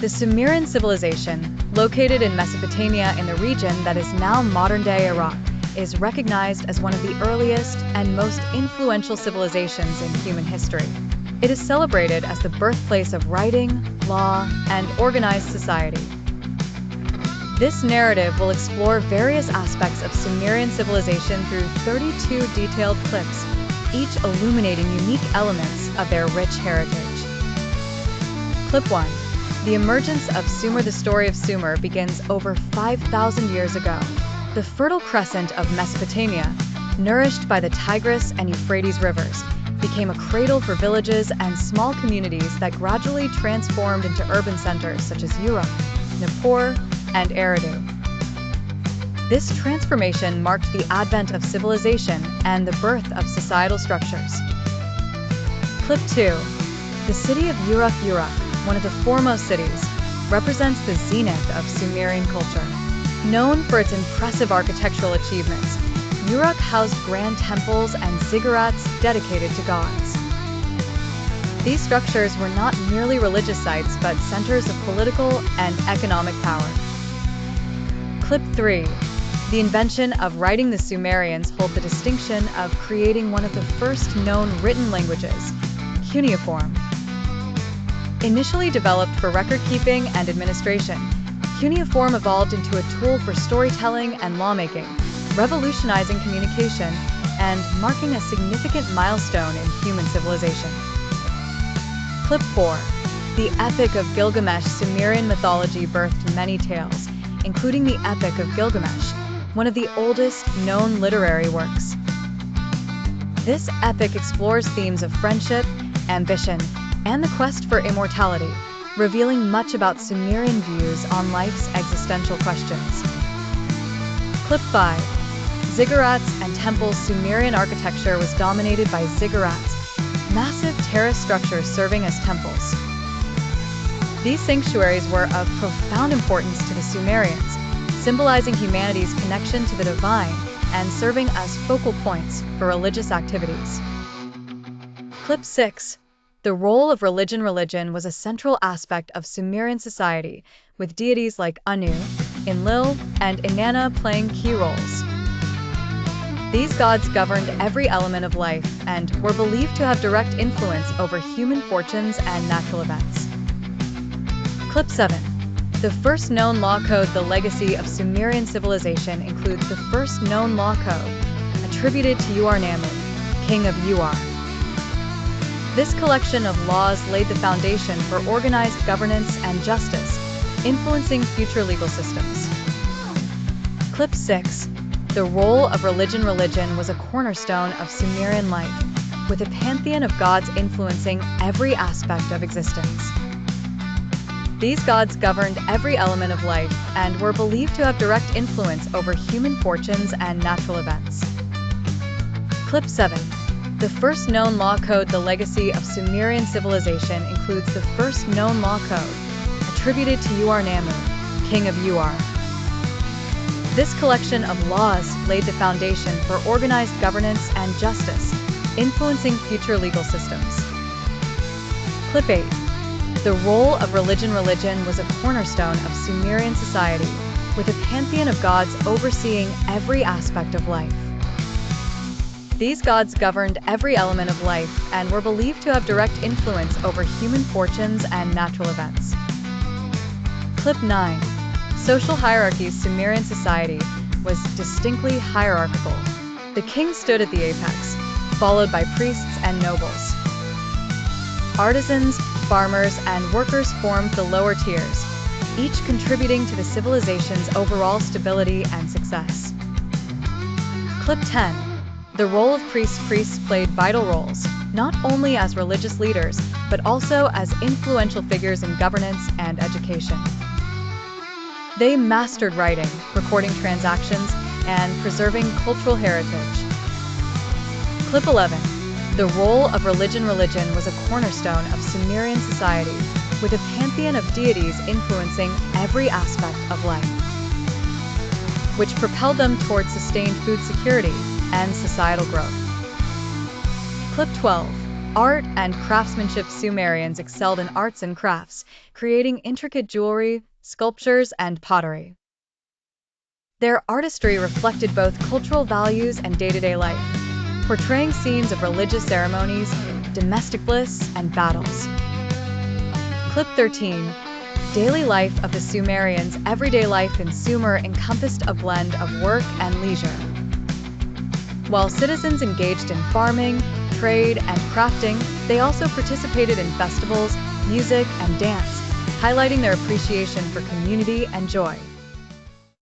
The Sumerian civilization, located in Mesopotamia in the region that is now modern-day Iraq, is recognized as one of the earliest and most influential civilizations in human history. It is celebrated as the birthplace of writing, law, and organized society. This narrative will explore various aspects of Sumerian civilization through 32 detailed clips, each illuminating unique elements of their rich heritage. Clip 1. The emergence of Sumer. The story of Sumer begins over 5,000 years ago. The Fertile Crescent of Mesopotamia, nourished by the Tigris and Euphrates rivers, became a cradle for villages and small communities that gradually transformed into urban centers such as Uruk, Nippur, and Eridu. This transformation marked the advent of civilization and the birth of societal structures. Clip 2. The city of Uruk. One of the foremost cities, represents the zenith of Sumerian culture. Known for its impressive architectural achievements, Uruk housed grand temples and ziggurats dedicated to gods. These structures were not merely religious sites but centers of political and economic power. Clip 3. The invention of writing. The Sumerians hold the distinction of creating one of the first known written languages, cuneiform. Initially developed for record-keeping and administration, cuneiform evolved into a tool for storytelling and lawmaking, revolutionizing communication and marking a significant milestone in human civilization. Clip 4. The Epic of Gilgamesh. Sumerian mythology birthed many tales, including the Epic of Gilgamesh, one of the oldest known literary works. This epic explores themes of friendship, ambition, and the quest for immortality, revealing much about Sumerian views on life's existential questions. Clip 5. Ziggurats and temples. Sumerian architecture was dominated by ziggurats, massive terrace structures serving as temples. These sanctuaries were of profound importance to the Sumerians, symbolizing humanity's connection to the divine and serving as focal points for religious activities. Clip 6. The role of religion. Religion was a central aspect of Sumerian society, with deities like Anu, Enlil, and Inanna playing key roles. These gods governed every element of life and were believed to have direct influence over human fortunes and natural events. Clip 7. The first known law code. The legacy of Sumerian civilization includes the first known law code, attributed to Ur-Nammu, king of Ur. This collection of laws laid the foundation for organized governance and justice, influencing future legal systems. Clip 6. The role of religion. Religion was a cornerstone of Sumerian life, with a pantheon of gods influencing every aspect of existence. These gods governed every element of life and were believed to have direct influence over human fortunes and natural events. Clip 7. The first known law code. The legacy of Sumerian civilization includes the first known law code, attributed to Ur-Nammu, king of Ur. This collection of laws laid the foundation for organized governance and justice, influencing future legal systems. Clip 8. The role of religion. Religion was a cornerstone of Sumerian society, with a pantheon of gods overseeing every aspect of life. These gods governed every element of life and were believed to have direct influence over human fortunes and natural events. Clip 9. Social hierarchies. Sumerian society was distinctly hierarchical. The king stood at the apex, followed by priests and nobles. Artisans, farmers, and workers formed the lower tiers, each contributing to the civilization's overall stability and success. Clip 10. The role of priests. Priests played vital roles, not only as religious leaders, but also as influential figures in governance and education. They mastered writing, recording transactions, and preserving cultural heritage. Clip 11. The role of religion. Religion was a cornerstone of Sumerian society, with a pantheon of deities influencing every aspect of life, which propelled them towards sustained food security and societal growth. Clip 12. Art and craftsmanship. Sumerians excelled in arts and crafts, creating intricate jewelry, sculptures, and pottery. Their artistry reflected both cultural values and day-to-day life, portraying scenes of religious ceremonies, domestic bliss, and battles. Clip 13. Daily life of the Sumerians. Everyday life in Sumer encompassed a blend of work and leisure. While citizens engaged in farming, trade, and crafting, they also participated in festivals, music, and dance, highlighting their appreciation for community and joy.